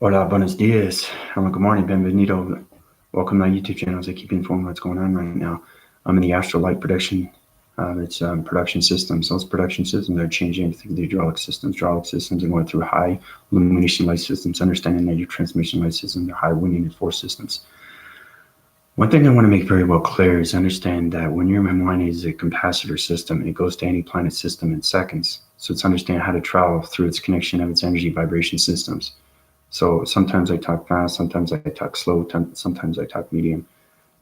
Hola, buenos dias. Hello, good morning, bienvenido. Welcome to my YouTube channel as I keep you informed what's going on right now. I'm in the astral light production. It's production systems. Those production systems are changing through the hydraulic systems. Hydraulic systems are going through high illumination light systems, understanding that your transmission light systems are high winding and force systems. One thing I want to make very well clear is understand that when your mind is a capacitor system, it goes to any planet system in seconds. So it's understand how to travel through its connection of its energy vibration systems. So sometimes I talk fast, sometimes I talk slow, sometimes I talk medium,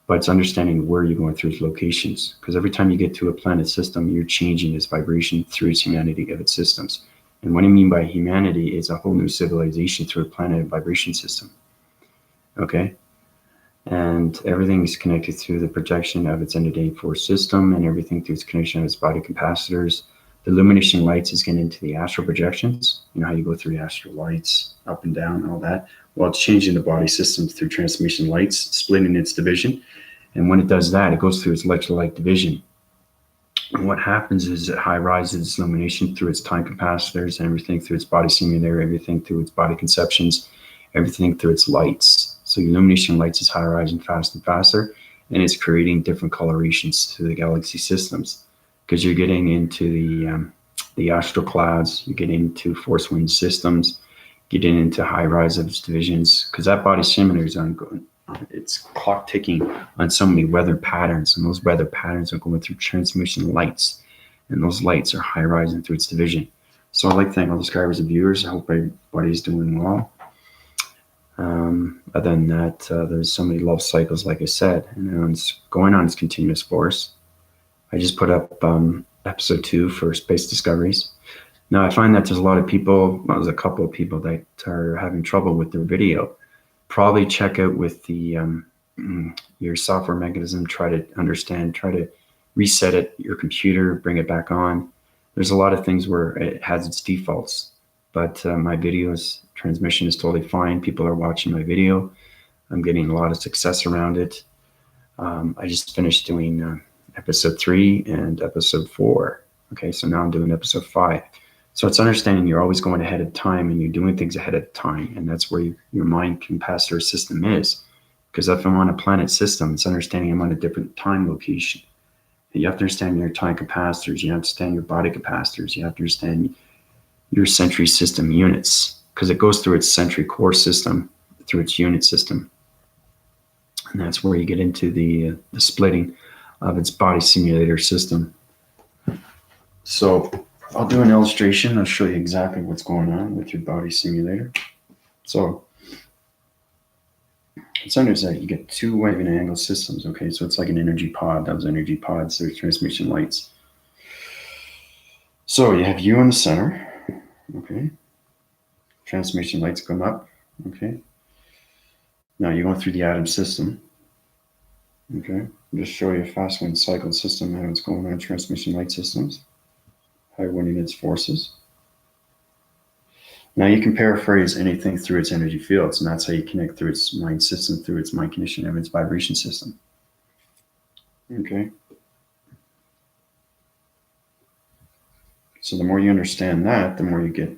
but it's understanding where you're going through its locations. Because every time you get to a planet system, you're changing its vibration through its humanity of its systems. And what I mean by humanity is a whole new civilization through a planet vibration system. Okay? And everything is connected through the projection of its energy force system, and everything through its connection of its body capacitors. The illumination lights is getting into the astral projections. You know how you go through the astral lights, up and down, all that. Well, it's changing the body systems through transmission lights, splitting its division. And when it does that, it goes through its electrolyte division. And what happens is it high rises its illumination through its time capacitors, and everything through its body simulator, everything through its body conceptions, everything through its lights. So illumination lights is high rising fast and faster, and it's creating different colorations to the galaxy systems. Because you're getting into the astral clouds, you get into force wind systems, getting into high rise of its divisions, because that body simulator is ongoing. It's clock ticking on so many weather patterns, and those weather patterns are going through transmission lights, and those lights are high rising through its division. So I'd like to thank all the subscribers and viewers. I hope everybody's doing well. Other than that, there's so many love cycles, like I said, and it's going on its continuous force. I just put up episode 2 for Space Discoveries. Now I find that there's a lot of people, well, there's a couple of people that are having trouble with their video. Probably check out with the your software mechanism, try to understand, try to reset it, your computer, bring it back on. There's a lot of things where it has its defaults, but my videos transmission is totally fine. People are watching my video. I'm getting a lot of success around it. I just finished doing episode 3 and episode 4. Okay, so now I'm doing episode 5. So it's understanding you're always going ahead of time, and you're doing things ahead of time, and that's where your mind capacitor system is. Because if I'm on a planet system, it's understanding I'm on a different time location. You have to understand your time capacitors, you have to understand your body capacitors, you have to understand your century system units, because it goes through its century core system, through its unit system. And that's where you get into the splitting of its body simulator system. So I'll do an illustration. I'll show you exactly what's going on with your body simulator. So it's understood you get 2 wave and angle systems. Okay, so it's like an energy pod. Those energy pods, there's transmission lights. So you have you in the center. Okay, transmission lights come up. Okay, now you're going through the atom system. Okay, I'll just show you a fast wind cycle system, how it's going on transmission light systems, high winding its forces. Now you can paraphrase anything through its energy fields, and that's how you connect through its mind system, through its mind condition of its vibration system. Okay. So the more you understand that, the more you get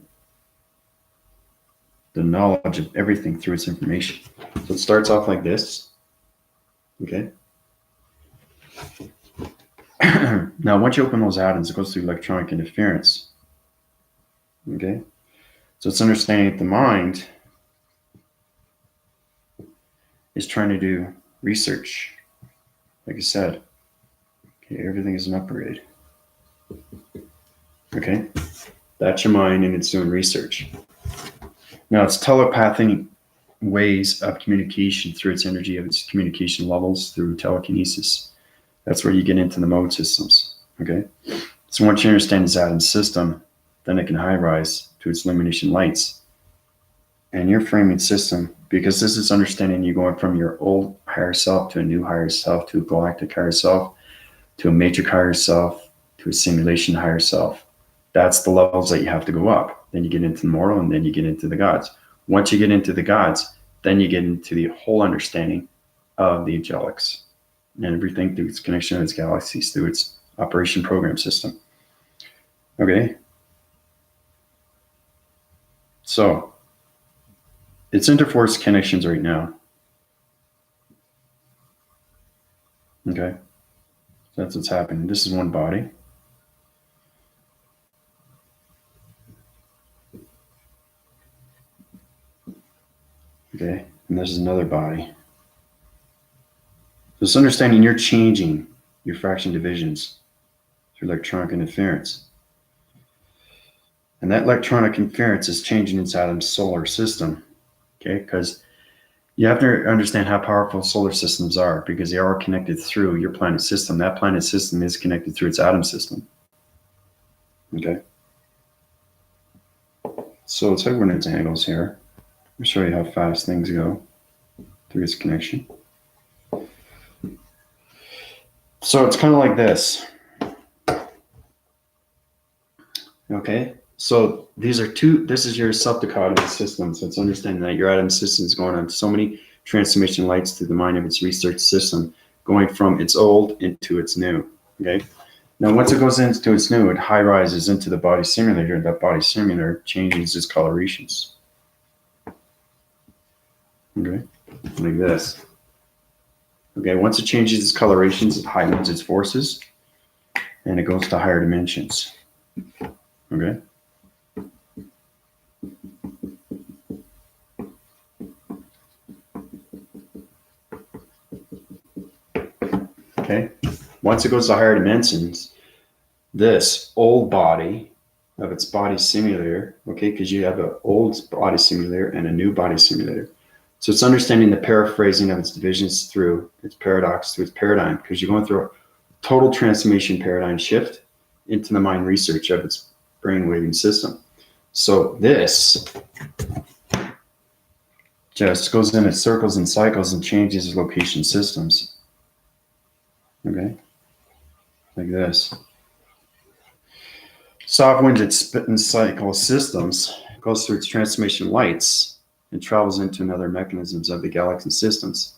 the knowledge of everything through its information. So it starts off like this. Okay. Now, once you open those atoms, it goes through electronic interference. Okay. So it's understanding that the mind is trying to do research. Like I said, okay, everything is an upgrade. Okay. That's your mind, and it's doing research. Now, it's telepathic ways of communication through its energy of its communication levels through telekinesis. That's where you get into the mode systems. Okay. So once you understand this atom system, then it can high rise to its illumination lights. And your framing system, because this is understanding you going from your old higher self to a new higher self, to a galactic higher self, to a matrix higher self, to a simulation higher self. That's the levels that you have to go up. Then you get into the mortal, and then you get into the gods. Once you get into the gods, then you get into the whole understanding of the angelics and everything through its connection to its galaxies, through its operation program system. Okay. So it's interforce connections right now. Okay, so that's what's happening. This is one body. Okay, and this is another body. So it's understanding you're changing your fraction divisions through electronic interference. And that electronic interference is changing inside of the solar system. Okay, because you have to understand how powerful solar systems are, because they are connected through your planet system. That planet system is connected through its atom system. Okay. So let's head into angles here. I'll show you how fast things go through this connection. So it's kind of like this. Okay. So these are this is your subdichotomy system. So it's understanding that your atom system is going on so many transformation lights through the mind of its research system, going from its old into its new. Okay. Now, once it goes into its new, it high rises into the body simulator. That body simulator changes its colorations. Okay, like this. Okay, once it changes its colorations, it heightens its forces, and it goes to higher dimensions. Okay. Okay, once it goes to higher dimensions, this old body of its body simulator, okay, because you have an old body simulator and a new body simulator. So it's understanding the paraphrasing of its divisions through its paradox, through its paradigm, because you're going through a total transformation paradigm shift into the mind research of its brainwaving system. So this just goes into circles and cycles and changes its location systems. Okay, like this. Soft winds its spin cycle systems, goes through its transformation lights, and travels into another mechanisms of the galaxy systems.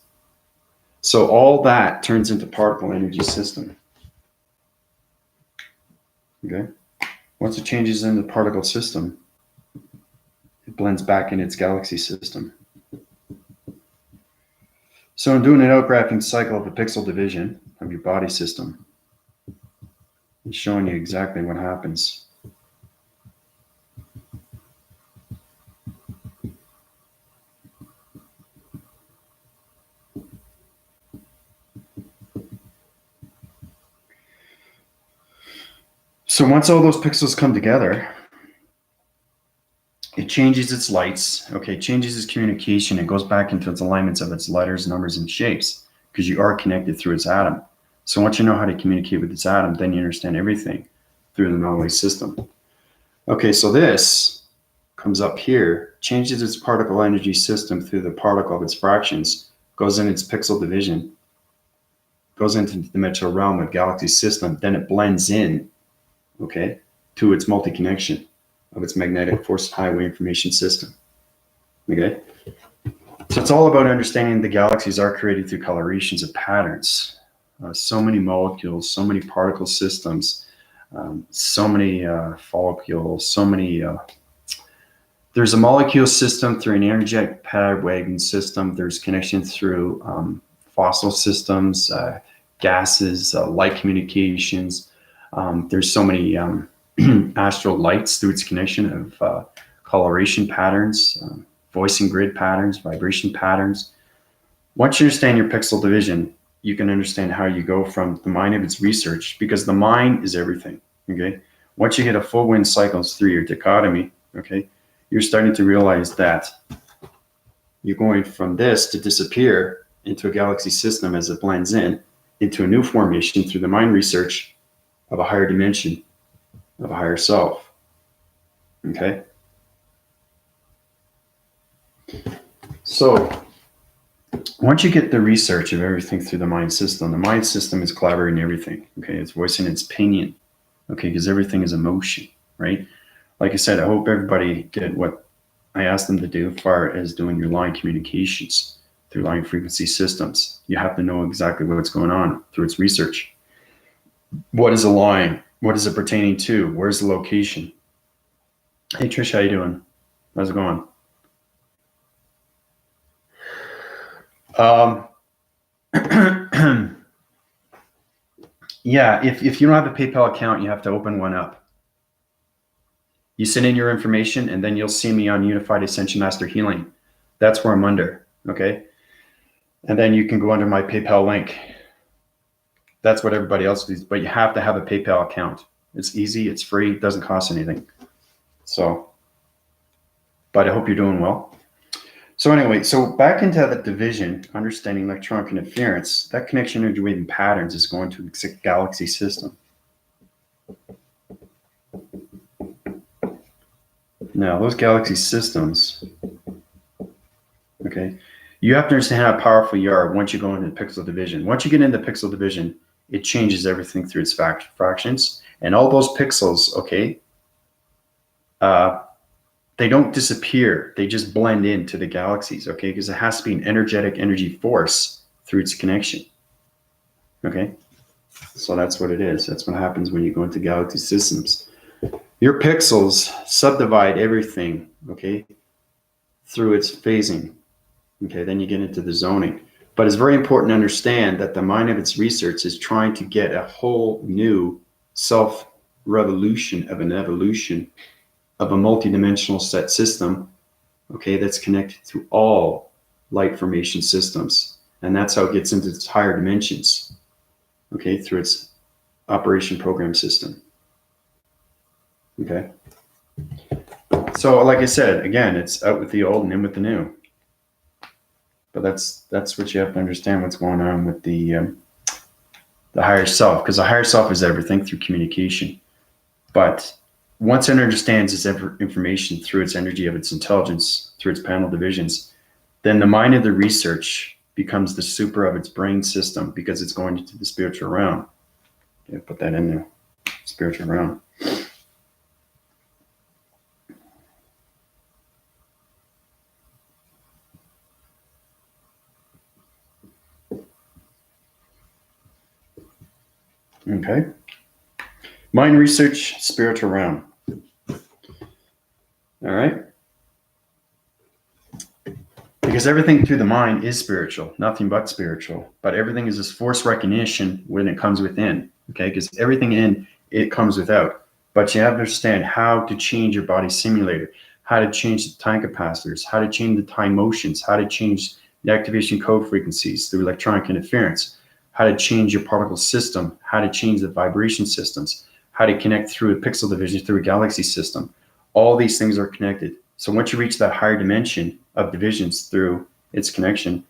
So all that turns into particle energy system. Okay. Once it changes in the particle system, it blends back in its galaxy system. So in doing an outgraphing cycle of a pixel division of your body system, it's showing you exactly what happens. So once all those pixels come together, it changes its lights, okay, changes its communication, it goes back into its alignments of its letters, numbers, and shapes, because you are connected through its atom. So once you know how to communicate with its atom, then you understand everything through the knowledge system. Okay, so this comes up here, changes its particle energy system through the particle of its fractions, goes in its pixel division, goes into the dimensional realm of galaxy system, then it blends in, okay, to its multi-connection of its magnetic force highway information system. Okay, so it's all about understanding the galaxies are created through colorations of patterns. So many molecules, so many particle systems, so many follicles, so many. There's a molecule system through an energetic wagon system. There's connection through fossil systems, gases, light communications. There's so many astral lights through its connection of coloration patterns, voicing grid patterns, vibration patterns. Once you understand your pixel division, you can understand how you go from the mind of its research, because the mind is everything. Okay. Once you hit a full wind cycles through your dichotomy, okay, you're starting to realize that you're going from this to disappear into a galaxy system as it blends in into a new formation through the mind research of a higher dimension, of a higher self. Okay. So once you get the research of everything through the mind system is collaborating everything. Okay. It's voicing its opinion. Okay. Because everything is emotion, right? Like I said, I hope everybody did what I asked them to do as far as doing your line communications through line frequency systems. You have to know exactly what's going on through its research. What is a line? What is it pertaining to? Where's the location? Hey Trish, how you doing? How's it going? Yeah, if you don't have a PayPal account, you have to open one up. You send in your information, and then you'll see me on Unified Ascension Master Healing. That's where I'm under, okay? And then you can go under my PayPal link. That's what everybody else does, but you have to have a PayPal account. It's easy, it's free, it doesn't cost anything. So, but I hope you're doing well. So anyway, so back into the division, understanding electronic interference, that connection energy wave and patterns is going to the galaxy system. Now, those galaxy systems, okay, you have to understand how powerful you are once you go into pixel division. Once you get into pixel division, it changes everything through its fractions. And all those pixels, okay, they don't disappear. They just blend into the galaxies, okay, because it has to be an energetic energy force through its connection, okay? So that's what it is. That's what happens when you go into galaxy systems. Your pixels subdivide everything, okay, through its phasing. Okay, then you get into the zoning. But it's very important to understand that the mind of its research is trying to get a whole new self-revolution of an evolution of a multidimensional set system, okay, that's connected to all light formation systems. And that's how it gets into its higher dimensions, okay, through its operation program system. Okay. So like I said, again, it's out with the old and in with the new. But that's what you have to understand, what's going on with the higher self, because the higher self is everything through communication. But once it understands its information through its energy of its intelligence, through its panel divisions, then the mind of the research becomes the super of its brain system, because it's going into the spiritual realm. Okay, put that in there, spiritual realm. Okay. Mind research, spiritual realm. All right. Because everything through the mind is spiritual, nothing but spiritual. But everything is this force recognition when it comes within. Okay. Because everything in it comes without. But you have to understand how to change your body simulator, how to change the time capacitors, how to change the time motions, how to change the activation code frequencies through electronic interference, how to change your particle system, how to change the vibration systems, how to connect through a pixel division, through a galaxy system. All these things are connected. So once you reach that higher dimension of divisions through its connection,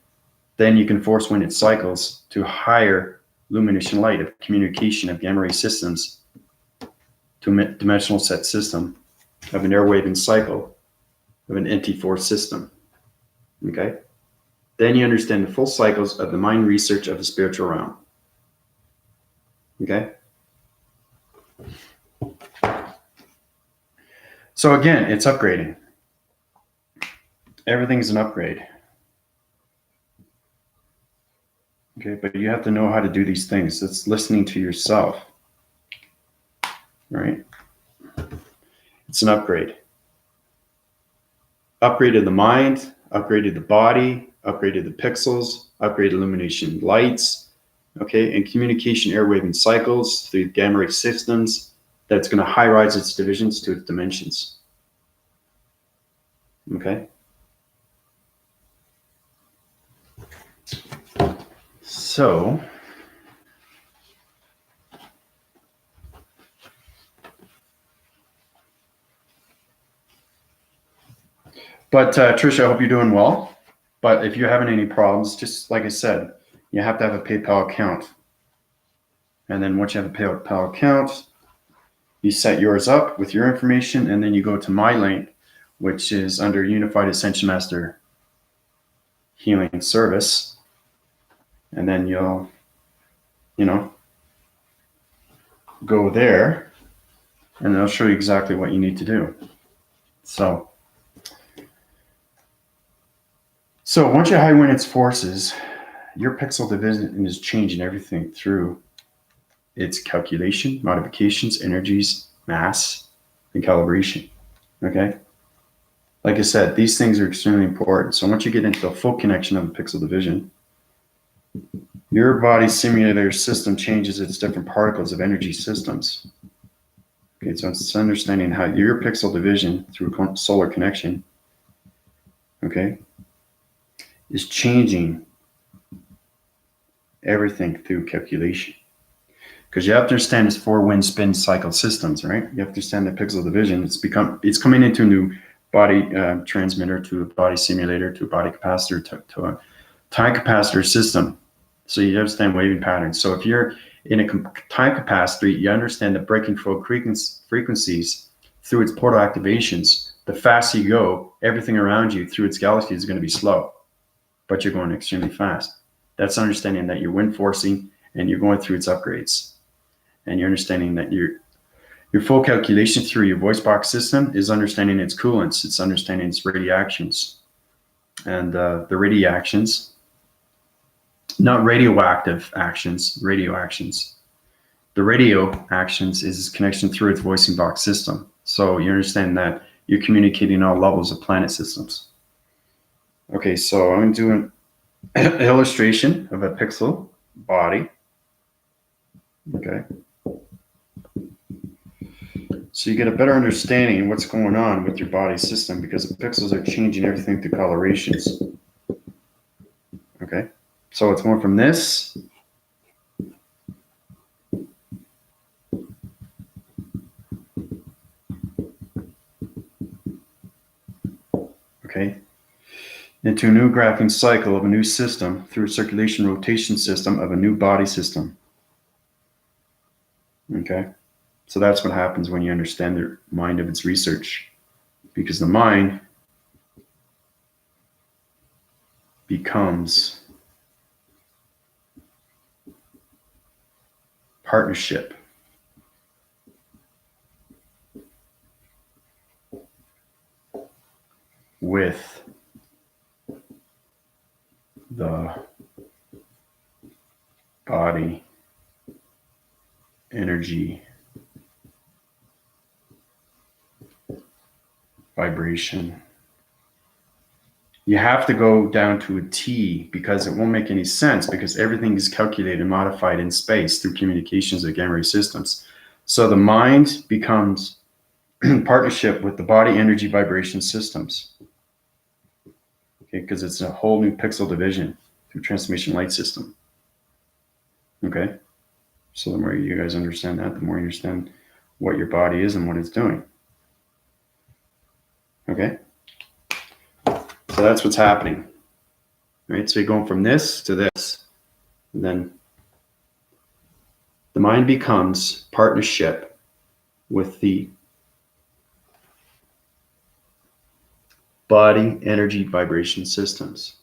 then you can force wind its cycles to higher illumination light of communication of gamma ray systems to a dimensional set system of an airwave and cycle of an NT4 system. Okay? Then you understand the full cycles of the mind research of the spiritual realm. Okay? So again, it's upgrading. Everything's an upgrade. Okay, but you have to know how to do these things. It's listening to yourself. Right? It's an upgrade. Upgraded the mind, upgraded the body, upgraded the pixels, upgraded illumination lights, okay, and communication airwave and cycles through gamma ray systems that's going to high rise its divisions to its dimensions. Okay. So but Trisha, I hope you're doing well. But if you're having any problems, just like I said, you have to have a PayPal account. And then once you have a PayPal account, you set yours up with your information, and then you go to my link, which is under Unified Ascension Master Healing Service. And then you'll, go there, and it'll show you exactly what you need to do. So once you high wind its forces, your pixel division is changing everything through its calculation, modifications, energies, mass, and calibration. Okay? Like I said, these things are extremely important. So once you get into the full connection of the pixel division, Your body simulator system changes its different particles of energy systems. Okay, so it's understanding how your pixel division through solar connection, okay, is changing everything through calculation. Because you have to understand it's 4 wind spin cycle systems, right? You have to understand that pixel division. It's coming into a new body transmitter, to a body simulator, to a body capacitor, to a time capacitor system. So you understand waving patterns. So if you're in a time capacitor, you understand that breaking flow frequencies through its portal activations. The faster you go, everything around you through its galaxy is going to be slow, but you're going extremely fast. That's understanding that you're wind forcing and you're going through its upgrades. And you're understanding that your full calculation through your voice box system is understanding its coolants, it's understanding its radiactions. And the radiactions, not radioactive actions, radio actions. The radio actions is connection through its voicing box system. So you understand that you're communicating all levels of planet systems. Okay, so I'm doing an illustration of a pixel body. Okay. So you get a better understanding of what's going on with your body system, because the pixels are changing everything through colorations. Okay, so it's going from this into a new graphing cycle of a new system through a circulation rotation system of a new body system. Okay, so that's what happens when you understand the mind of its research, because the mind becomes partnership with the body energy vibration. You have to go down to a T, because it won't make any sense, because everything is calculated and modified in space through communications of gamma ray systems. So the mind becomes partnership with the body energy vibration systems. Okay, because it's a whole new pixel division through transmission light system. Okay, so the more you guys understand that, the more you understand what your body is and what it's doing. Okay, so that's what's happening. Right, so you're going from this to this, and then the mind becomes partnership with the body energy vibration systems.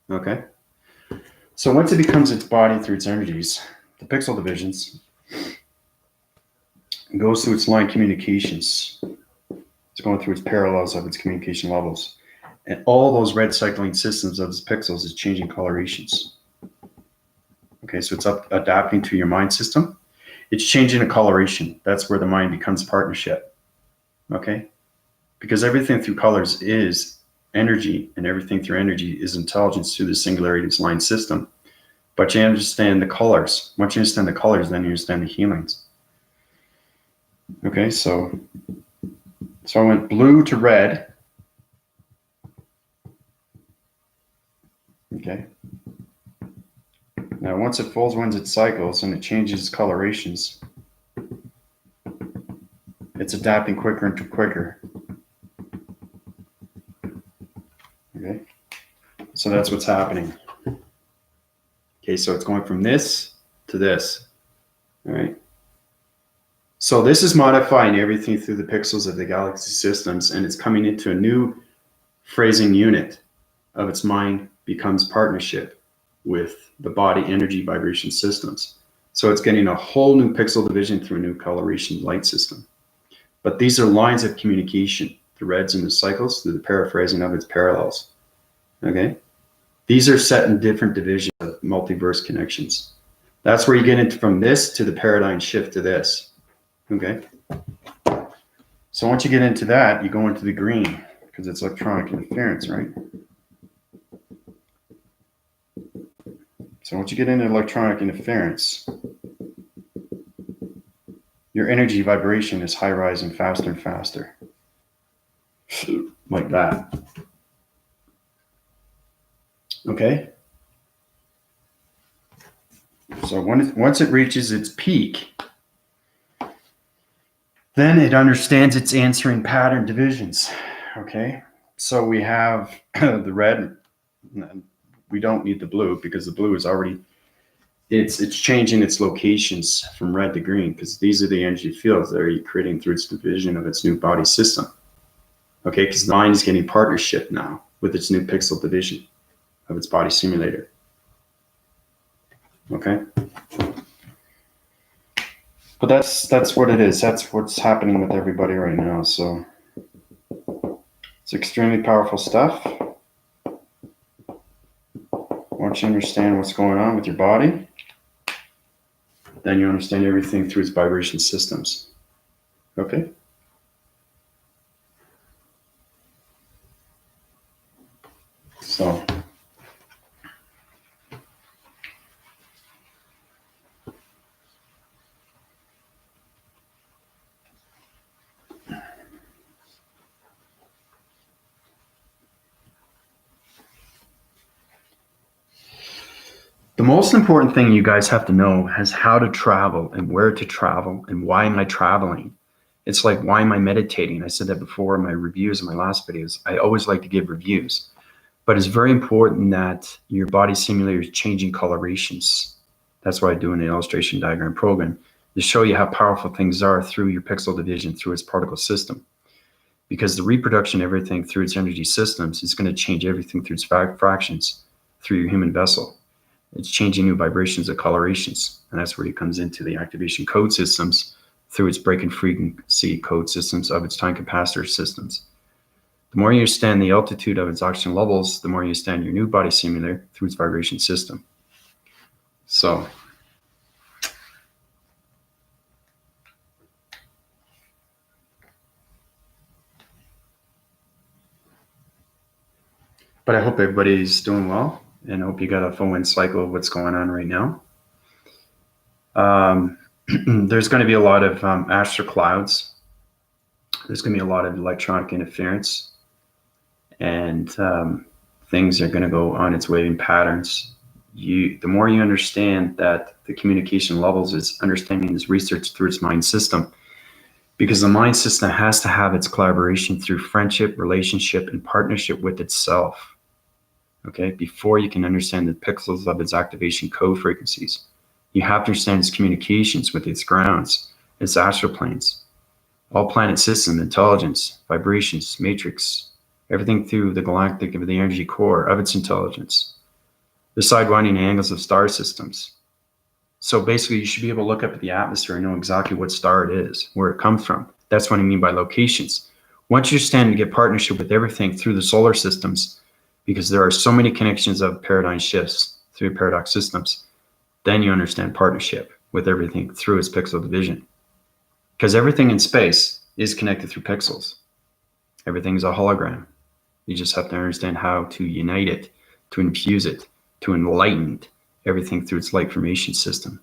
Okay, so once it becomes its body through its energies, the pixel divisions, goes through its line communications. It's going through its parallels of its communication levels. And all those red cycling systems of its pixels is changing colorations. Okay, so it's adapting to your mind system. It's changing a coloration. That's where the mind becomes partnership. Okay, because everything through colors is energy, and everything through energy is intelligence through the singularity of its line system. But you understand the colors. Once you understand the colors, then you understand the healings. Okay, so I went blue to red. Okay. Now, once it fully winds its cycles and it changes its colorations, it's adapting quicker and quicker. Okay. So that's what's happening. Okay, so it's going from this to this. All right. So this is modifying everything through the pixels of the galaxy systems, and it's coming into a new phrasing unit of its mind becomes partnership with the body energy vibration systems. So it's getting a whole new pixel division through a new coloration light system. But these are lines of communication, the reds and the cycles, through the paraphrasing of its parallels. Okay? These are set in different divisions of multiverse connections. That's where you get into from this to the paradigm shift to this. Okay? So once you get into that, you go into the green, because it's electronic interference, right? So So once you get into electronic interference, your energy vibration is high rising faster and faster. Like that. Okay? So once it reaches its peak, then it understands its answering pattern divisions. Okay? So we have the red. We don't need the blue because the blue is already, it's changing its locations from red to green because these are the energy fields that are creating through its division of its new body system. Okay? Because the mind is getting partnership now with its new pixel division of its body simulator. Okay? But that's what it is. That's what's happening with everybody right now. So it's extremely powerful stuff. Once you understand what's going on with your body, then you understand everything through its vibration systems. Okay? So the most important thing you guys have to know is how to travel and where to travel and why am I traveling. It's like, why am I meditating? I said that before in my reviews in my last videos. I always like to give reviews, but it's very important that your body simulator is changing colorations. That's why I do an illustration diagram program to show you how powerful things are through your pixel division, through its particle system. Because the reproduction of everything through its energy systems is going to change everything through its fractions through your human vessel. It's changing new vibrations of colorations. And that's where it comes into the activation code systems through its break and frequency code systems of its time capacitor systems. The more you understand the altitude of its oxygen levels, the more you understand your new body simulator through its vibration system. So, but I hope everybody's doing well, and I hope you got a full cycle of what's going on right now. There's going to be a lot of astral clouds. There's going to be a lot of electronic interference, and things are going to go on its way in patterns. The more you understand that the communication levels is understanding this research through its mind system, because the mind system has to have its collaboration through friendship, relationship, and partnership with itself. Okay, before you can understand the pixels of its activation code frequencies, you have to understand its communications with its grounds, its astral planes, all planet system, intelligence, vibrations, matrix, everything through the galactic of the energy core of its intelligence, the sidewinding angles of star systems. So basically, you should be able to look up at the atmosphere and know exactly what star it is, where it comes from. That's what I mean by locations. Once you stand to get partnership with everything through the solar systems, because there are so many connections of paradigm shifts through paradox systems, then you understand partnership with everything through its pixel division. Because everything in space is connected through pixels. Everything is a hologram. You just have to understand how to unite it, to infuse it, to enlighten everything through its light formation system.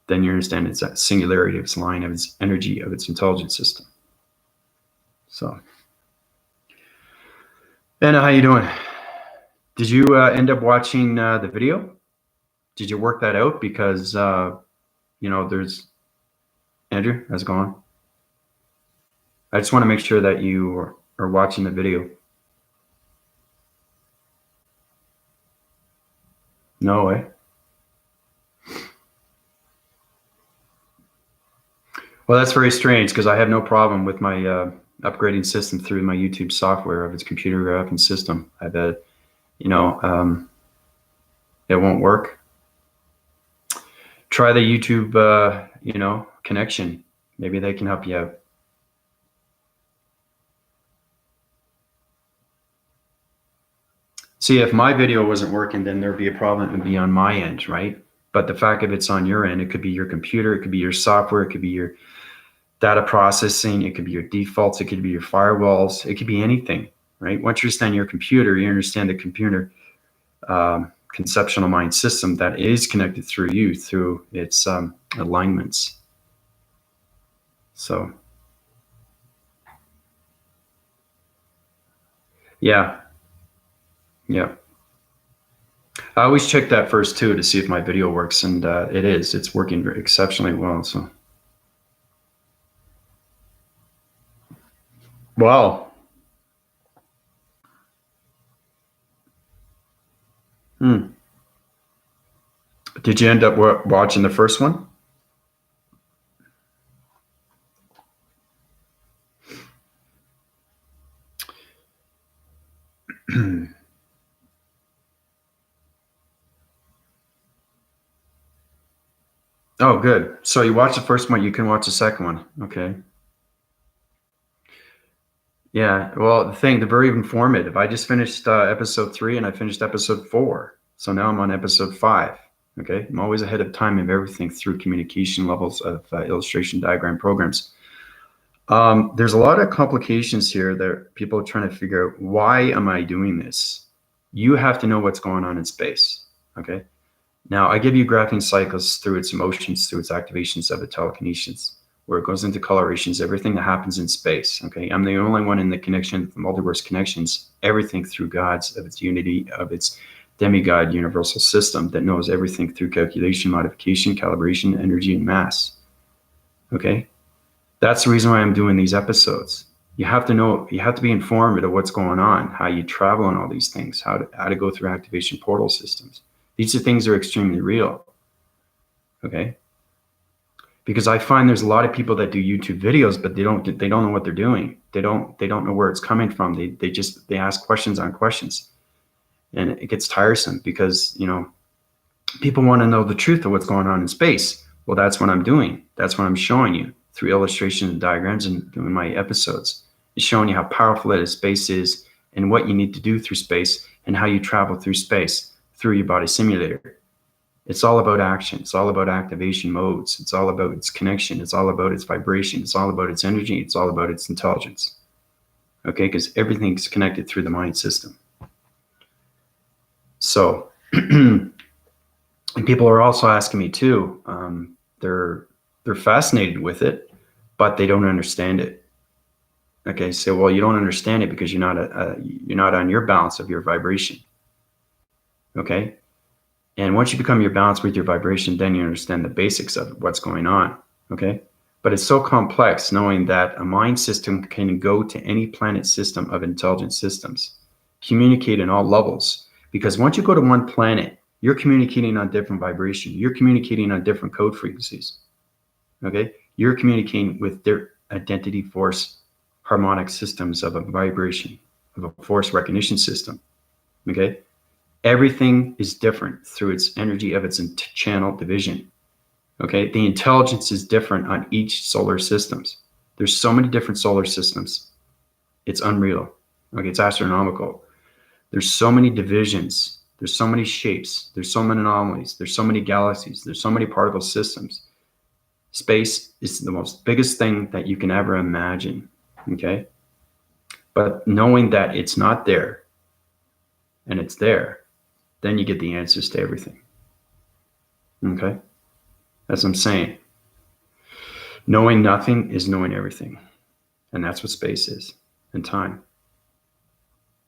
Then you understand its singularity of its line, of its energy, of its intelligence system. So, Anna, how you doing? Did you end up watching the video? Did you work that out? Because, there's... Andrew, how's it going? I just want to make sure that you are watching the video. No way. Well, that's very strange because I have no problem with my upgrading system through my YouTube software of its computer graphics system. I bet, it won't work. Try the YouTube, connection. Maybe they can help you out. See, if my video wasn't working, then there'd be a problem. It would be on my end, right? But the fact that it's on your end, it could be your computer, it could be your software, it could be your data processing, it could be your defaults, it could be your firewalls, it could be anything, right? Once you understand your computer, you understand the computer conceptual mind system that is connected through you, through its alignments. So, yeah. I always check that first too to see if my video works, and it's working exceptionally well. So, wow. Did you end up watching the first one? Oh, good. So you watched the first one, you can watch the second one. Okay. Yeah. Well, they're very informative. I just finished episode 3 and I finished episode 4. So now I'm on episode 5. Okay. I'm always ahead of time of everything through communication levels of illustration diagram programs. There's a lot of complications here that people are trying to figure out, why am I doing this? You have to know what's going on in space. Okay. Now, I give you graphing cycles through its emotions, through its activations of the telekinesis, where it goes into colorations, everything that happens in space. Okay, I'm the only one in the connection, the multiverse connections, everything through God's, of its unity, of its demigod universal system that knows everything through calculation, modification, calibration, energy, and mass. Okay, that's the reason why I'm doing these episodes. You have to know, you have to be informed of what's going on, how you travel and all these things, how to go through activation portal systems. These are things that are extremely real, okay? Because I find there's a lot of people that do YouTube videos, but they don't know what they're doing. They don't know where it's coming from. They ask questions on questions, and it gets tiresome because, you know, people want to know the truth of what's going on in space. Well, that's what I'm doing. That's what I'm showing you through illustrations and diagrams and doing my episodes. It's showing you how powerful that space is and what you need to do through space and how you travel through space through your body simulator. It's all about action. It's all about activation modes. It's all about its connection. It's all about its vibration. It's all about its energy. It's all about its intelligence. Okay, because everything's connected through the mind system. So, and people are also asking me too. They're fascinated with it, but they don't understand it. Okay, so well, you don't understand it because you're not on your balance of your vibration. Okay, and once you become your balance with your vibration, then you understand the basics of what's going on. Okay, but it's so complex knowing that a mind system can go to any planet system of intelligent systems, communicate in all levels. Because once you go to one planet, you're communicating on different vibration. You're communicating on different code frequencies. Okay, you're communicating with their identity force harmonic systems of a vibration, of a force recognition system. Okay, everything is different through its energy of its channel division. Okay, the intelligence is different on each solar systems. There's so many different solar systems. It's unreal. Okay, it's astronomical. There's so many divisions. There's so many shapes. There's so many anomalies. There's so many galaxies. There's so many particle systems. Space is the most biggest thing that you can ever imagine. Okay, but knowing that it's not there and it's there, then you get the answers to everything. Okay, as I'm saying, knowing nothing is knowing everything, and that's what space is and time.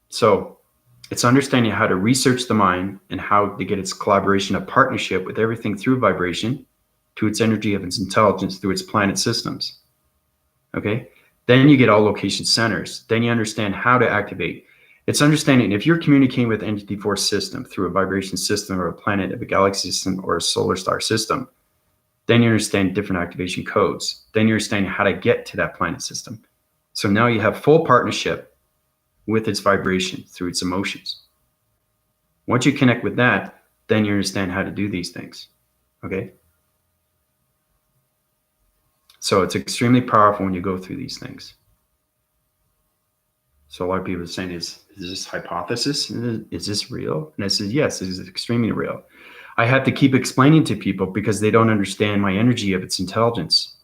So it's understanding how to research the mind and how to get its collaboration, a partnership with everything through vibration to its energy of its intelligence through its planet systems. Okay, then you get all location centers. Then you understand how to activate. It's understanding if you're communicating with entity force system through a vibration system or a planet of a galaxy system or a solar star system, then you understand different activation codes. Then you understand how to get to that planet system. So now you have full partnership with its vibration through its emotions. Once you connect with that, then you understand how to do these things. Okay? So it's extremely powerful when you go through these things. So a lot of people are saying, is this hypothesis? Is this real? And I said, yes, this is extremely real. I have to keep explaining to people because they don't understand my energy of its intelligence.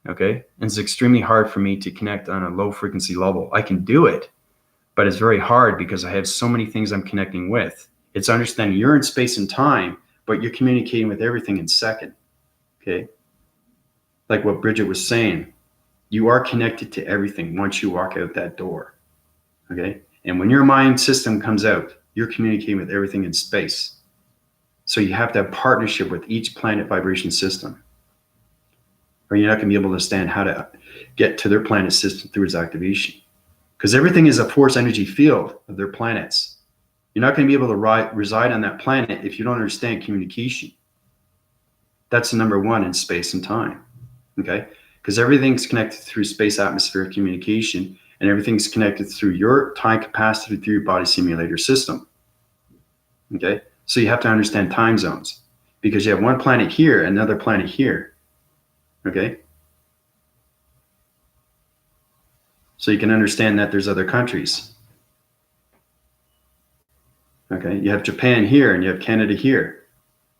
Okay? And it's extremely hard for me to connect on a low frequency level. I can do it, but it's very hard because I have so many things I'm connecting with. It's understanding you're in space and time, but you're communicating with everything in second. Okay. Like what Bridget was saying, you are connected to everything once you walk out that door. Okay. And when your mind system comes out, you're communicating with everything in space. So you have to have partnership with each planet vibration system, or you're not going to be able to understand how to get to their planet system through its activation. Because everything is a force energy field of their planets. You're not going to be able to reside on that planet if you don't understand communication. That's the number one in space and time. Okay? Because everything's connected through space atmosphere communication, and everything's connected through your time capacity through your body simulator system. Okay? So you have to understand time zones, because you have one planet here, another planet here. Okay? So you can understand that there's other countries. Okay? You have Japan here and you have Canada here.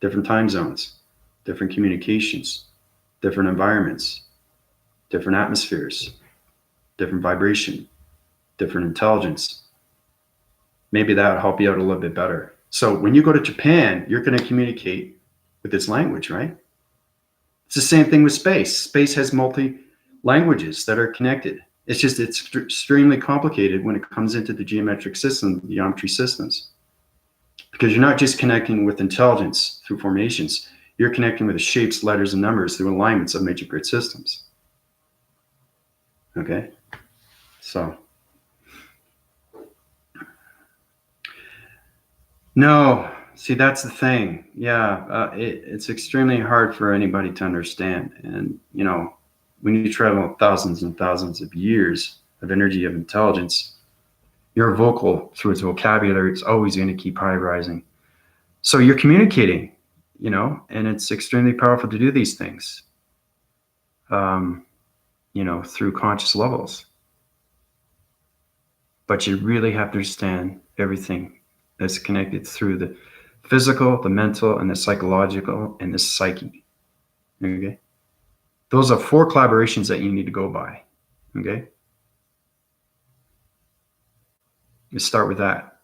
Different time zones, different communications, different environments, different atmospheres, different vibration, different intelligence. Maybe that would help you out a little bit better. So when you go to Japan, you're going to communicate with its language, right? It's the same thing with space. Space has multi languages that are connected. It's just it's extremely complicated when it comes into the geometric system, the geometry systems, because you're not just connecting with intelligence through formations. You're connecting with the shapes, letters, and numbers through alignments of major grid systems. Okay, so no, see, that's the thing. Yeah, it's extremely hard for anybody to understand. And, you know, when you travel thousands and thousands of years of energy of intelligence, your vocal through its vocabulary, it's always going to keep high rising. So you're communicating, you know, and it's extremely powerful to do these things, you know, through conscious levels. But you really have to understand everything that's connected through the physical, the mental, and the psychological, and the psyche. Okay? Those are 4 collaborations that you need to go by. Okay? You start with that.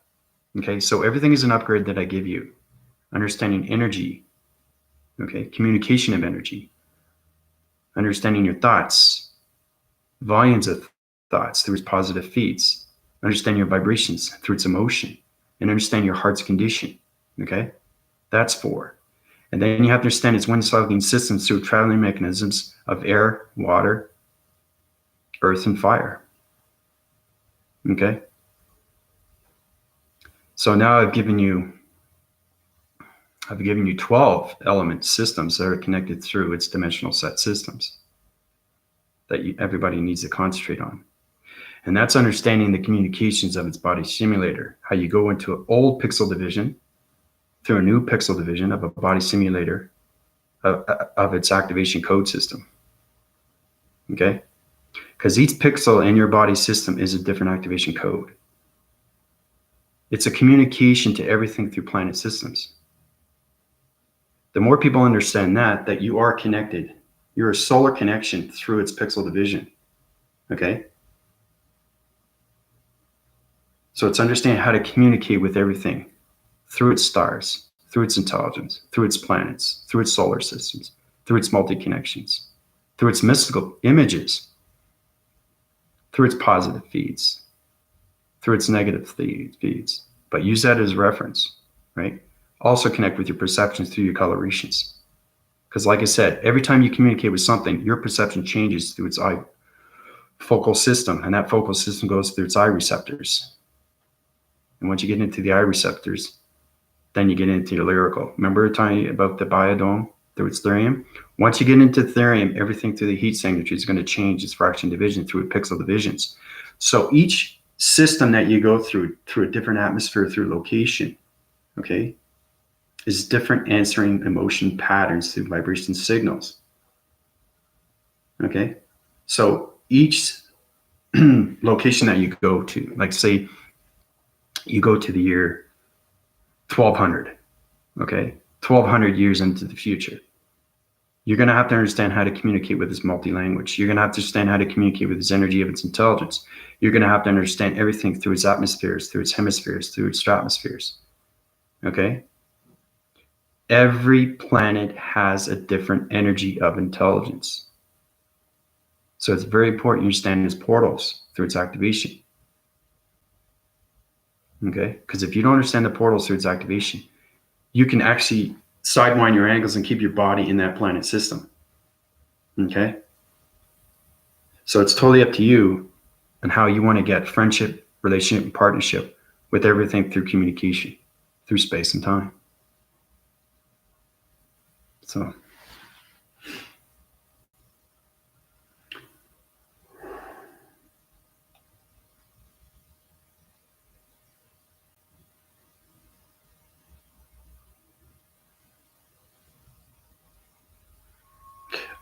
Okay? So everything is an upgrade that I give you. Understanding energy. Okay? Communication of energy. Understanding your thoughts. Volumes of thoughts through its positive feeds. Understand your vibrations through its emotion. And understand your heart's condition. Okay? That's 4. And then you have to understand its wind cycling systems through traveling mechanisms of air, water, earth, and fire. Okay? So now I've given you 12 element systems that are connected through its dimensional set systems that everybody needs to concentrate on. And that's understanding the communications of its body simulator, how you go into an old pixel division through a new pixel division of a body simulator of its activation code system. Okay? Because each pixel in your body system is a different activation code. It's a communication to everything through planet systems. The more people understand that you are connected, you're a solar connection through its pixel division. Okay? So it's understanding how to communicate with everything through its stars, through its intelligence, through its planets, through its solar systems, through its multi-connections, through its mystical images, through its positive feeds, through its negative feeds. But use that as reference, right? Also connect with your perceptions through your colorations. Because like I said, every time you communicate with something, your perception changes through its eye focal system, and that focal system goes through its eye receptors. And once you get into the eye receptors, then you get into your lyrical. Remember talking about the biodome through its therium? Once you get into therium, everything through the heat signature is going to change its fraction division through pixel divisions. So each system that you go through a different atmosphere, through location, okay, is different answering emotion patterns through vibration signals. Okay, so each location that you go to, like say you go to the year 1200, okay, 1200 years into the future, you're going to have to understand how to communicate with this multi-language. You're going to have to understand how to communicate with this energy of its intelligence. You're going to have to understand everything through its atmospheres, through its hemispheres, through its stratospheres. Okay? Every planet has a different energy of intelligence. So it's very important you understand its portals through its activation. Okay? Because if you don't understand the portals through its activation, you can actually sidewind your angles and keep your body in that planet system. Okay? So it's totally up to you and how you want to get friendship, relationship, and partnership with everything through communication, through space and time. So,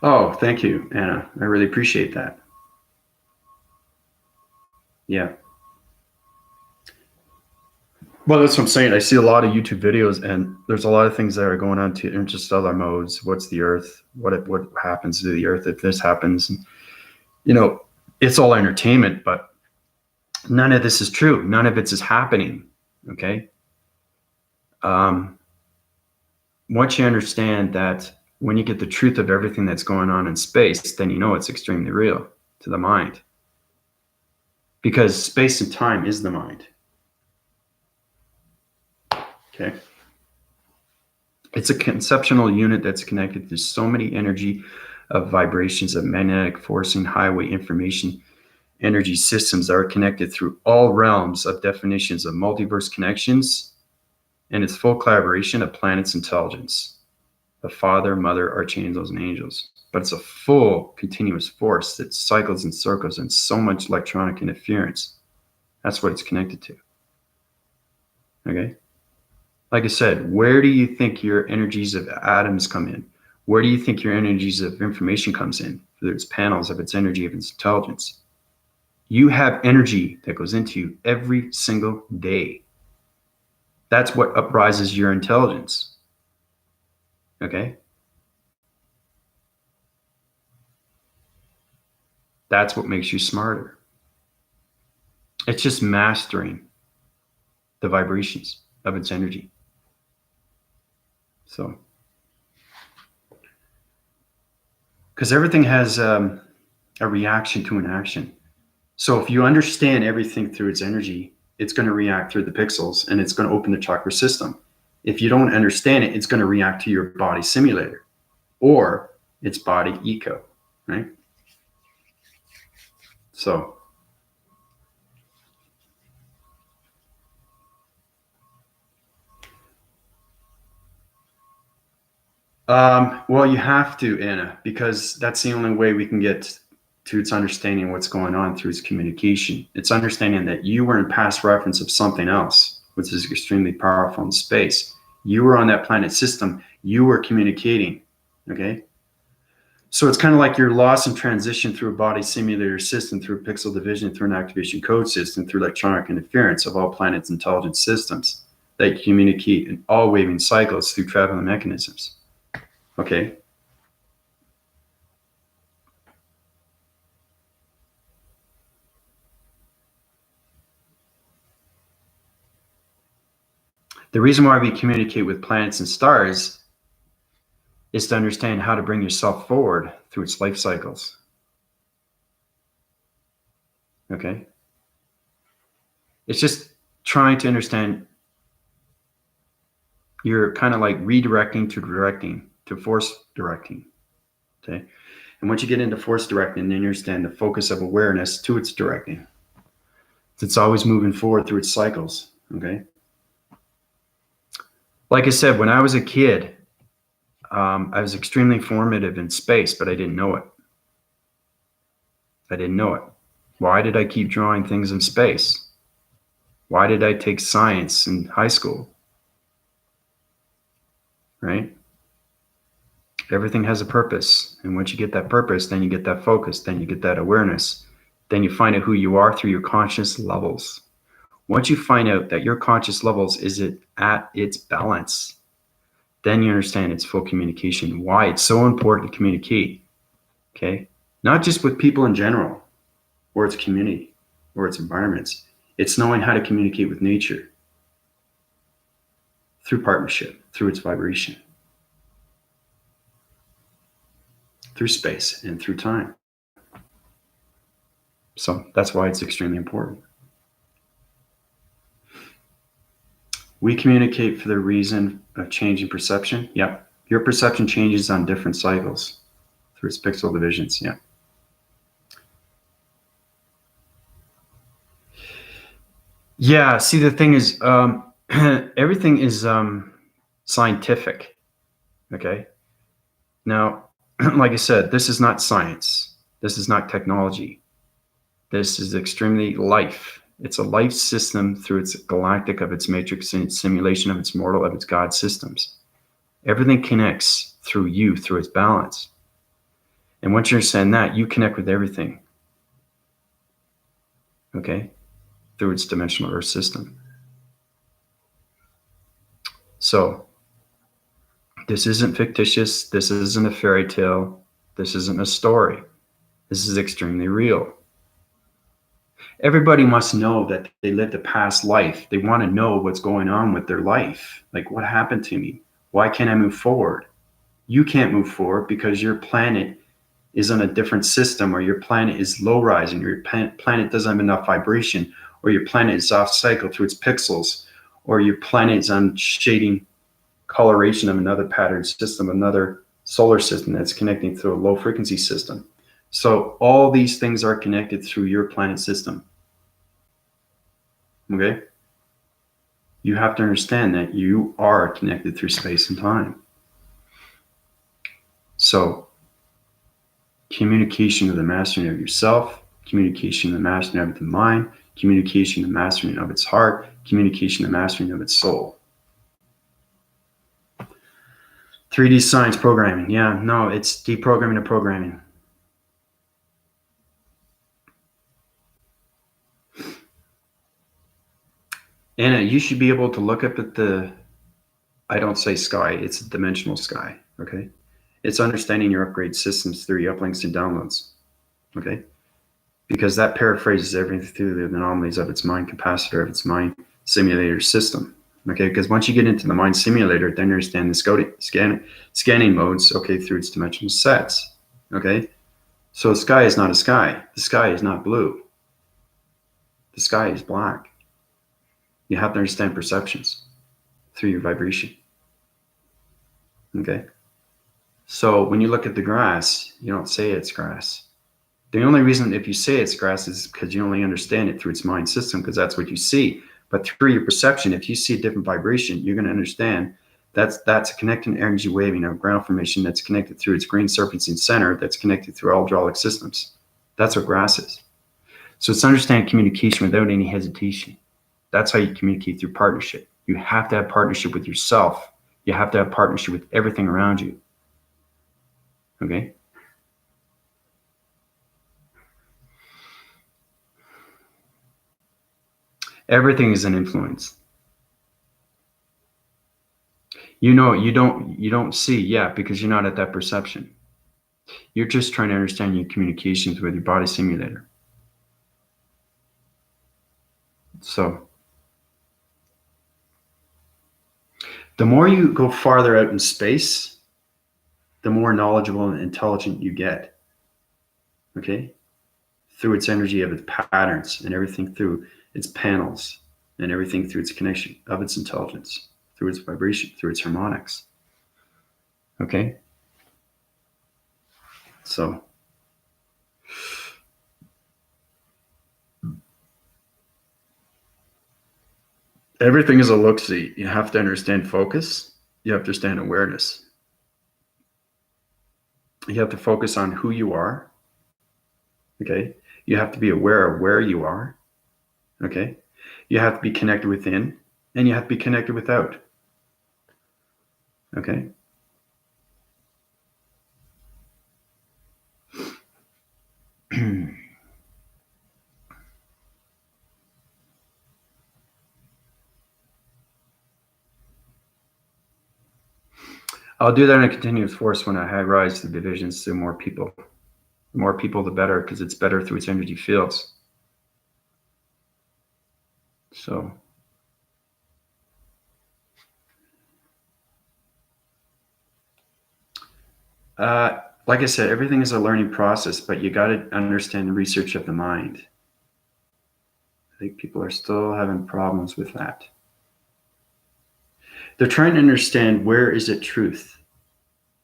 oh, thank you, Anna. I really appreciate that. Yeah. Well, that's what I'm saying. I see a lot of YouTube videos, and there's a lot of things that are going on to interstellar modes. What's the Earth? What happens to the Earth if this happens? And, you know, it's all entertainment, but none of this is true. None of it is happening. Okay. Once you understand that, when you get the truth of everything that's going on in space, then you know it's extremely real to the mind. Because space and time is the mind. Okay. It's a conceptual unit that's connected to so many energy of vibrations of magnetic forcing highway information energy systems that are connected through all realms of definitions of multiverse connections and its full collaboration of planets' intelligence, the Father, Mother, Archangels, and Angels. But it's a full continuous force that cycles and circles and so much electronic interference. That's what it's connected to. Okay? Like I said, where do you think your energies of atoms come in? Where do you think your energies of information comes in? Through its panels of its energy of its intelligence. You have energy that goes into you every single day. That's what uprises your intelligence. Okay? That's what makes you smarter. It's just mastering the vibrations of its energy. So, because everything has a reaction to an action. So if you understand everything through its energy, it's going to react through the pixels and it's going to open the chakra system. If you don't understand it, it's going to react to your body simulator or its body eco, right? So, well, you have to, Anna, because that's the only way we can get to its understanding what's going on through its communication. It's understanding that you were in past reference of something else, which is extremely powerful in space. You were on that planet system. You were communicating, okay? So it's kind of like you're lost in transition through a body simulator system, through pixel division, through an activation code system, through electronic interference of all planets' intelligence systems that communicate in all waving cycles through traveling mechanisms. Okay. The reason why we communicate with planets and stars is to understand how to bring yourself forward through its life cycles. Okay. It's just trying to understand. You're kind of like redirecting to directing to force directing. Okay. And once you get into force directing, then you understand the focus of awareness to its directing. It's always moving forward through its cycles. Okay. Like I said, when I was a kid, I was extremely formative in space, but I didn't know it. I didn't know it. Why did I keep drawing things in space? Why did I take science in high school? Right? Everything has a purpose. And once you get that purpose, then you get that focus, then you get that awareness. Then you find out who you are through your conscious levels. Once you find out that your conscious levels is at its balance, then you understand its full communication, why it's so important to communicate. Okay? Not just with people in general, or its community, or its environments. It's knowing how to communicate with nature through partnership, through its vibration, through space, and through time. So that's why it's extremely important. We communicate for the reason of changing perception. Yep. Your perception changes on different cycles through its pixel divisions. Yeah. Yeah. See, the thing is, everything is scientific. Okay. Now, like I said, this is not science. This is not technology. This is extremely life. It's a life system through its galactic, of its matrix, and its simulation of its mortal, of its God systems. Everything connects through you, through its balance. And once you understand that, you connect with everything. Okay? Through its dimensional Earth system. So, this isn't fictitious. This isn't a fairy tale. This isn't a story. This is extremely real. Everybody must know that they lived a past life. They want to know what's going on with their life. Like, what happened to me? Why can't I move forward? You can't move forward because your planet is on a different system, or your planet is low rising, or your planet doesn't have enough vibration, or your planet is off cycle through its pixels, or your planet is on shading coloration of another pattern system, another solar system that's connecting through a low frequency system. So all these things are connected through your planet system. Okay? You have to understand that you are connected through space and time. So communication of the mastering of yourself, communication of the mastering of the mind, communication of the mastering of its heart, communication of the mastering of its soul. 3D science programming. Yeah, no, it's deprogramming of programming. Anna, you should be able to look up at the, I don't say sky, it's a dimensional sky, okay? It's understanding your upgrade systems through your uplinks and downloads, okay? Because that paraphrases everything through the anomalies of its mind capacitor, of its mind simulator system, okay? Because once you get into the mind simulator, then you understand the scanning modes, okay, through its dimensional sets, okay? So the sky is not a sky. The sky is not blue. The sky is black. You have to understand perceptions through your vibration. Okay. So when you look at the grass, you don't say it's grass. The only reason if you say it's grass is because you only understand it through its mind system, because that's what you see. But through your perception, if you see a different vibration, you're going to understand that's a connecting energy waving of ground formation that's connected through its green serpentine center, that's connected through all hydraulic systems. That's what grass is. So it's understanding communication without any hesitation. That's how you communicate through partnership. You have to have partnership with yourself. You have to have partnership with everything around you. Okay? Everything is an influence. You know, you don't see, yeah, because you're not at that perception. You're just trying to understand your communications with your body simulator. So the more you go farther out in space, the more knowledgeable and intelligent you get. Okay? Through its energy of its patterns and everything through its panels and everything through its connection of its intelligence, through its vibration, through its harmonics. Okay? So everything is a look-see. You have to understand focus. You have to understand awareness. You have to focus on who you are. Okay? You have to be aware of where you are. Okay? You have to be connected within, and you have to be connected without. Okay? I'll do that in a continuous force when I rise the divisions to more people. The more people, the better, because it's better through its energy fields. So Like I said, everything is a learning process, but you got to understand the research of the mind. I think people are still having problems with that. They're trying to understand, where is it truth?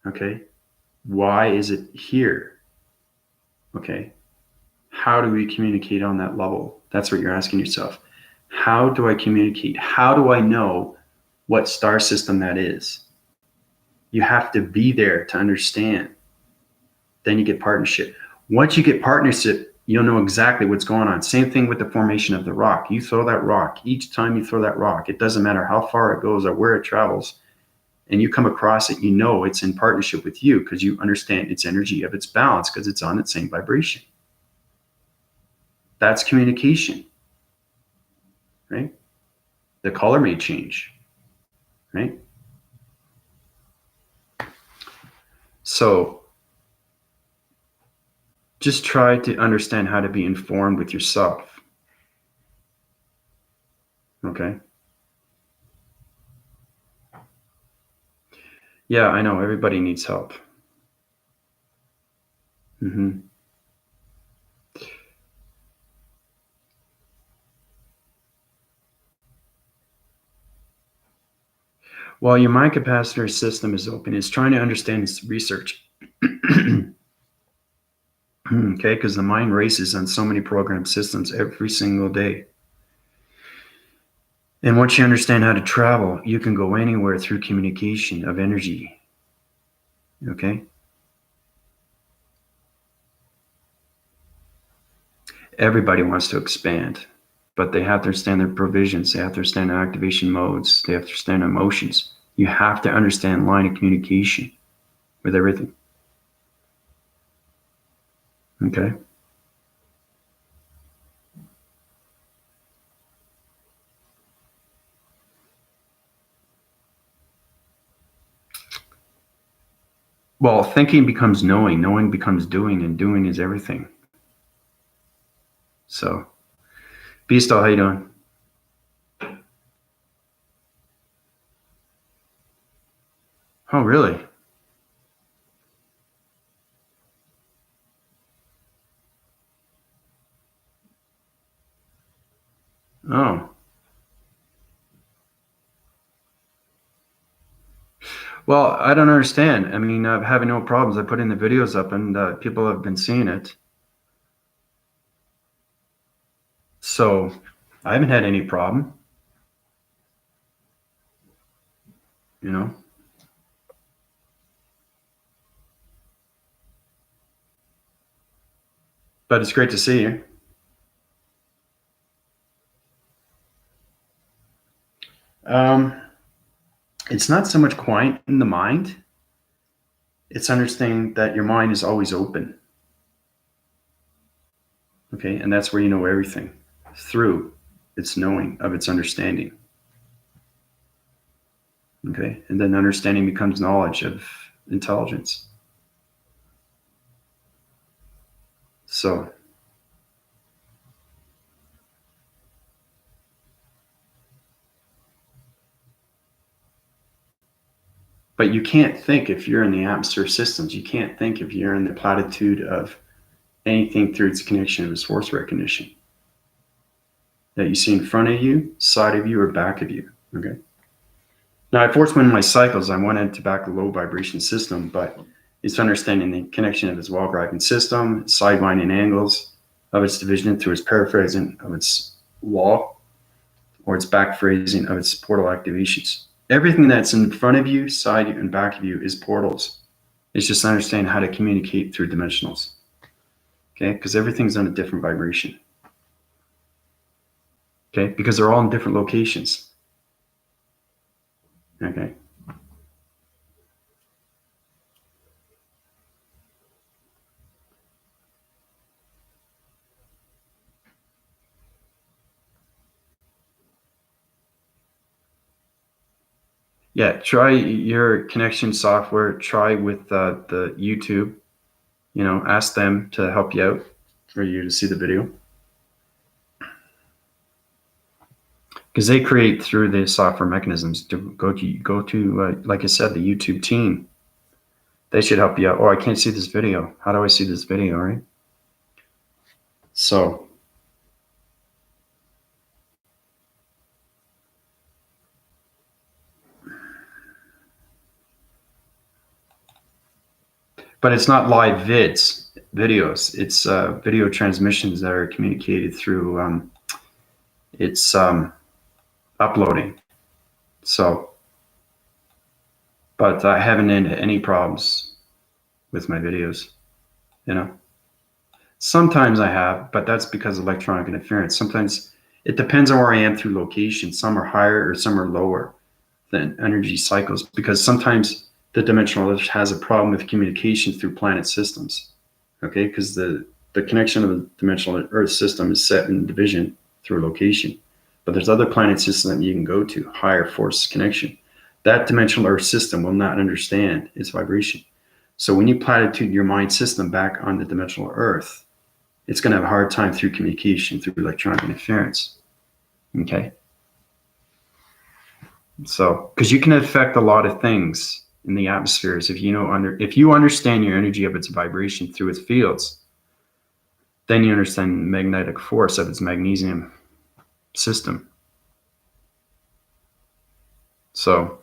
Okay. Why is it here? Okay. How do we communicate on that level? That's what you're asking yourself. How do I communicate? How do I know what star system that is? You have to be there to understand. Then you get partnership. Once you get partnership, you'll know exactly what's going on. Same thing with the formation of the rock. You throw that rock. Each time you throw that rock, it doesn't matter how far it goes or where it travels, and you come across it, you know it's in partnership with you because you understand its energy of its balance because it's on its same vibration. That's communication, right? The color may change, right? So just try to understand how to be informed with yourself. Okay. Yeah, I know. Everybody needs help. Mm-hmm. While your mind capacitor system is open, it's trying to understand its research. Okay, because the mind races on so many programmed systems every single day. And once you understand how to travel, you can go anywhere through communication of energy. Okay? Everybody wants to expand, but they have to understand their provisions. They have to understand their activation modes. They have to understand emotions. You have to understand line of communication with everything. Okay? Well, thinking becomes knowing. Knowing becomes doing, and doing is everything. So, Beastal, how you doing? Oh, really? Oh. Well, I don't understand. I mean, I'm having no problems. I put in the videos up, and people have been seeing it. So, I haven't had any problem, you know. But it's great to see you. Um, it's not so much quiet in the mind. It's understanding that your mind is always open. Okay, and that's where you know everything through its knowing of its understanding. Okay, and then understanding becomes knowledge of intelligence. So, but you can't think if you're in the atmosphere systems. You can't think if you're in the platitude of anything through its connection of its force recognition that you see in front of you, side of you, or back of you. Okay. Now, I force one of my cycles. I wanted to back the low vibration system, but it's understanding the connection of its wall driving system, sidewinding angles of its division through its paraphrasing of its wall, or its back phrasing of its portal activations. Everything that's in front of you, side you, and back of you is portals. It's just understanding how to communicate through dimensionals. Okay, because everything's on a different vibration. Okay, because they're all in different locations. Okay. Yeah, try your connection software. Try with the YouTube. You know, ask them to help you out for you to see the video because they create through the software mechanisms to go to like I said, the YouTube team. They should help you out. Oh, I can't see this video. How do I see this video, right? So, but it's not live videos. It's video transmissions that are communicated through, it's uploading. So, but I haven't had any problems with my videos, you know. Sometimes I have, but that's because of electronic interference. Sometimes it depends on where I am through location. Some are higher or some are lower than energy cycles, because sometimes the dimensional earth has a problem with communication through planet systems. Okay, because the connection of the dimensional earth system is set in division through location. But there's other planet systems that you can go to, higher force connection. That dimensional earth system will not understand its vibration. So when you platitude your mind system back on the dimensional earth, it's going to have a hard time through communication, through electronic interference. Okay? So, because you can affect a lot of things in the atmospheres if you understand your energy of its vibration through its fields, then you understand the magnetic force of its magnesium system. So,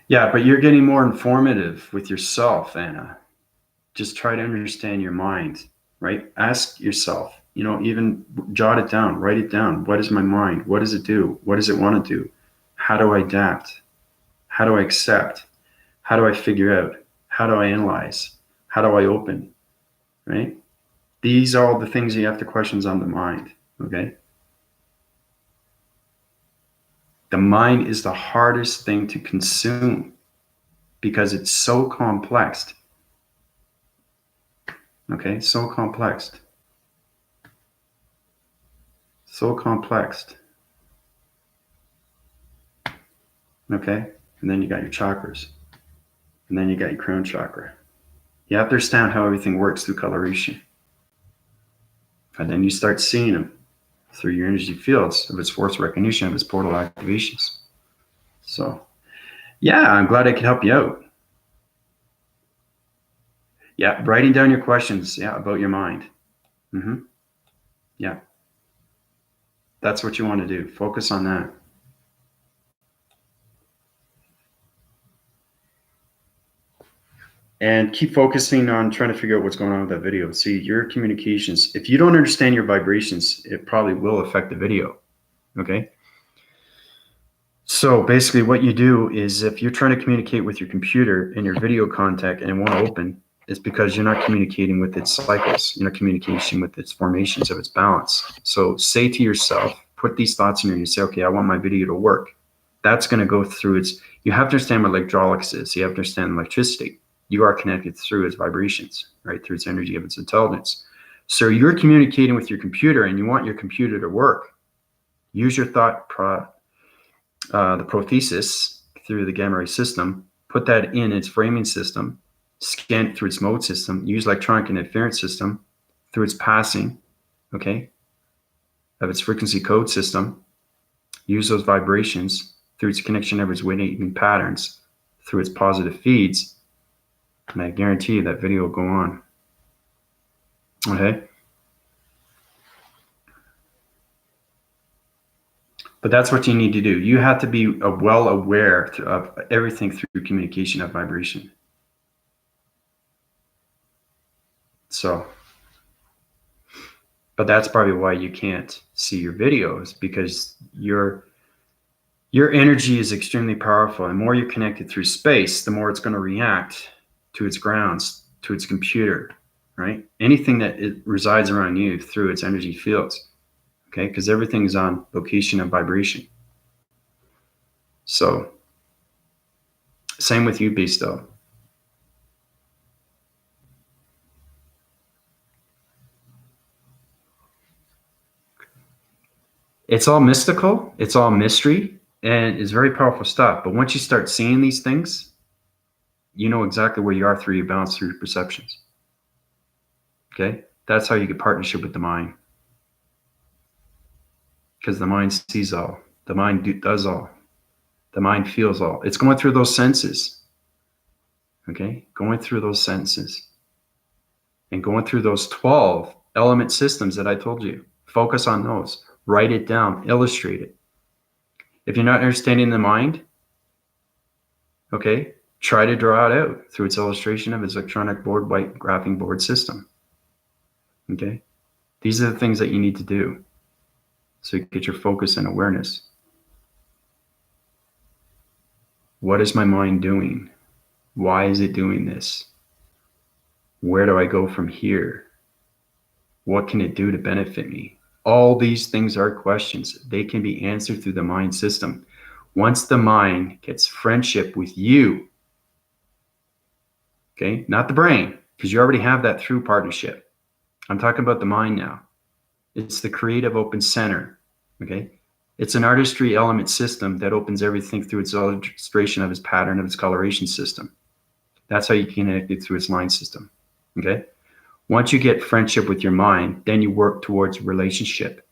yeah, but you're getting more informative with yourself, Anna. Just try to understand your mind, right? Ask yourself, even jot it down, write it down. What is my mind? What does it do? What does it want to do? How do I adapt? How do I accept? How do I figure out? How do I analyze? How do I open? Right? These are all the things you have to questions on the mind. Okay. The mind is the hardest thing to consume because it's so complex. Okay. So complex. So complex. Okay. And then you got your chakras. And then you got your crown chakra. You have to understand how everything works through coloration. And then you start seeing them through your energy fields of its force recognition, of its portal activations. So, yeah, I'm glad I could help you out. Yeah, writing down your questions, about your mind. Yeah, that's what you want to do. Focus on that. And keep focusing on trying to figure out what's going on with that video. See, your communications, if you don't understand your vibrations, it probably will affect the video. Okay? So basically what you do is if you're trying to communicate with your computer and your video contact and it won't open, it's because you're not communicating with its cycles. You're not communicating with its formations of its balance. So say to yourself, put these thoughts in there and you say, okay, I want my video to work. That's going to go through you have to understand what hydraulics is. You have to understand electricity. You are connected through its vibrations, right? Through its energy of its intelligence. So you're communicating with your computer and you want your computer to work. Use your the prothesis through the gamma ray system, put that in its framing system, scan it through its mode system, use electronic interference system through its passing, okay, of its frequency code system, use those vibrations through its connection of its wave patterns, through its positive feeds, and I guarantee you that video will go on. Okay? But that's what you need to do. You have to be well aware of everything through communication of vibration. So, but that's probably why you can't see your videos, because your energy is extremely powerful. And the more you're connected through space, the more it's going to react to its grounds, to its computer, right? Anything that it resides around you through its energy fields, okay? Because everything's on location and vibration. So, same with you, Beasto. It's all mystical. It's all mystery. And it's very powerful stuff. But once you start seeing these things, you know exactly where you are through your balance, through your perceptions. Okay? That's how you get partnership with the mind. Because the mind sees all. The mind does all. The mind feels all. It's going through those senses. Okay? Going through those senses. And going through those 12 element systems that I told you. Focus on those. Write it down. Illustrate it. If you're not understanding the mind, okay, try to draw it out through its illustration of its electronic board white graphing board system. Okay? These are the things that you need to do so you get your focus and awareness. What is my mind doing? Why is it doing this? Where do I go from here? What can it do to benefit me? All these things are questions. They can be answered through the mind system. Once the mind gets friendship with you, okay, not the brain, because you already have that through partnership. I'm talking about the mind now. It's the creative open center, okay? It's an artistry element system that opens everything through its illustration of its pattern of its coloration system. That's how you connect it through its line system, okay? Once you get friendship with your mind, then you work towards relationship.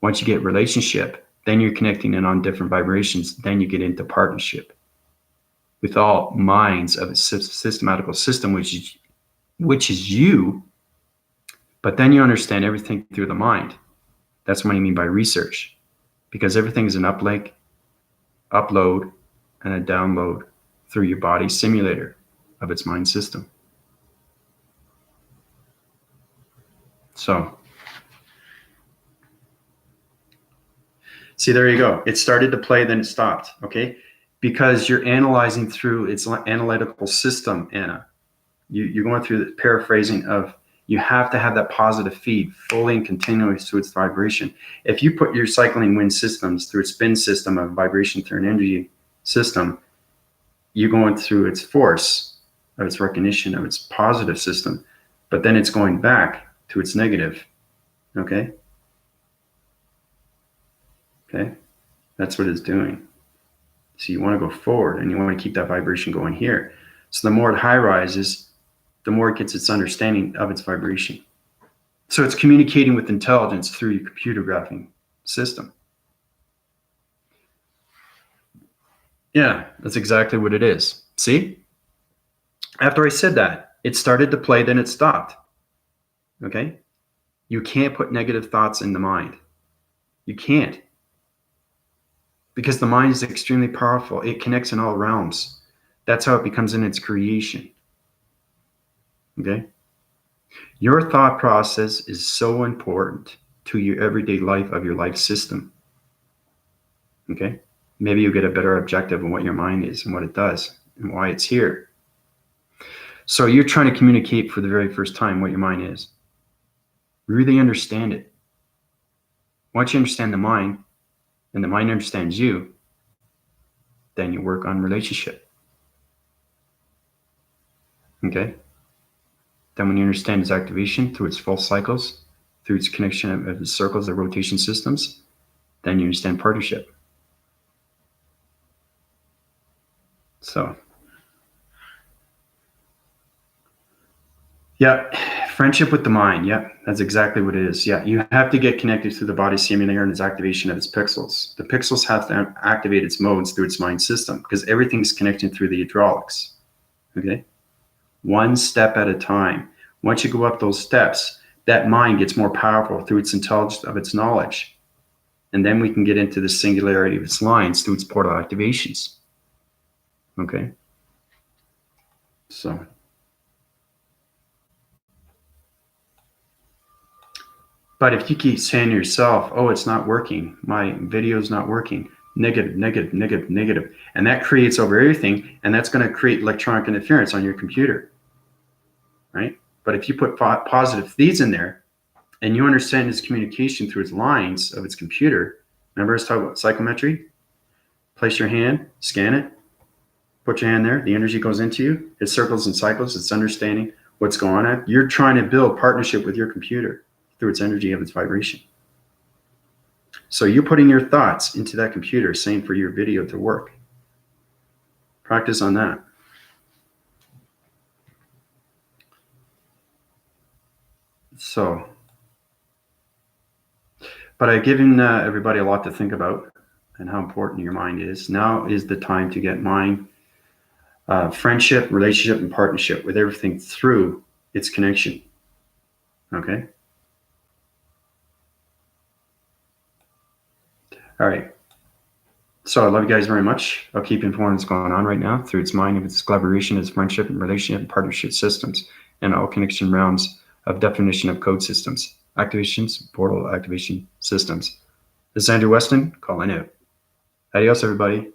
Once you get relationship, then you're connecting in on different vibrations. Then you get into partnership with all minds of a systematical system, which is you. But then you understand everything through the mind. That's what I mean by research, because everything is an uplink, upload, and a download through your body simulator of its mind system. So, see, there you go. It started to play, then it stopped, okay? Because you're analyzing through its analytical system, Anna. You're going through the paraphrasing of, you have to have that positive feed fully and continually through its vibration. If you put your cycling wind systems through its spin system of vibration through an energy system, you're going through its force of its recognition of its positive system, but then it's going back to its negative, okay? Okay, that's what it's doing. So you want to go forward and you want to keep that vibration going here. So the more it high rises, the more it gets its understanding of its vibration. So it's communicating with intelligence through your computer graphing system. Yeah, that's exactly what it is. See? After I said that, it started to play, then it stopped. Okay? You can't put negative thoughts in the mind. You can't. Because the mind is extremely powerful. It connects in all realms. That's how it becomes in its creation. Okay? Your thought process is so important to your everyday life of your life system. Okay? Maybe you'll get a better objective on what your mind is and what it does and why it's here. So you're trying to communicate for the very first time what your mind is. Really understand it. Once you understand the mind and the mind understands you, then you work on relationship. Okay? Then when you understand its activation through its full cycles, through its connection of its circles, the rotation systems, then you understand partnership. So, yeah, friendship with the mind. Yeah, that's exactly what it is. Yeah, you have to get connected to the body simulator and its activation of its pixels. The pixels have to activate its modes through its mind system because everything is connected through the hydraulics. Okay? One step at a time. Once you go up those steps, that mind gets more powerful through its intelligence of its knowledge. And then we can get into the singularity of its lines through its portal activations. Okay? So, but if you keep saying to yourself, oh, it's not working, my video's not working, negative, negative, negative, negative, and that creates over everything, and that's going to create electronic interference on your computer, right? But if you put positive feeds in there, and you understand its communication through its lines of its computer, remember I was talking about psychometry? Place your hand, scan it, put your hand there, the energy goes into you, it circles and cycles, it's understanding what's going on. You're trying to build partnership with your computer through its energy of its vibration. So you're putting your thoughts into that computer, same for your video to work. Practice on that. So, but I've given everybody a lot to think about and how important your mind is. Now is the time to get mind, friendship, relationship, and partnership with everything through its connection. Okay? All right. So I love you guys very much. I'll keep informed what's going on right now through its mind of its collaboration, its friendship and relationship and partnership systems, and all connection realms of definition of code systems, activations, portal activation systems. This is Andrew Weston calling out. Adios, everybody.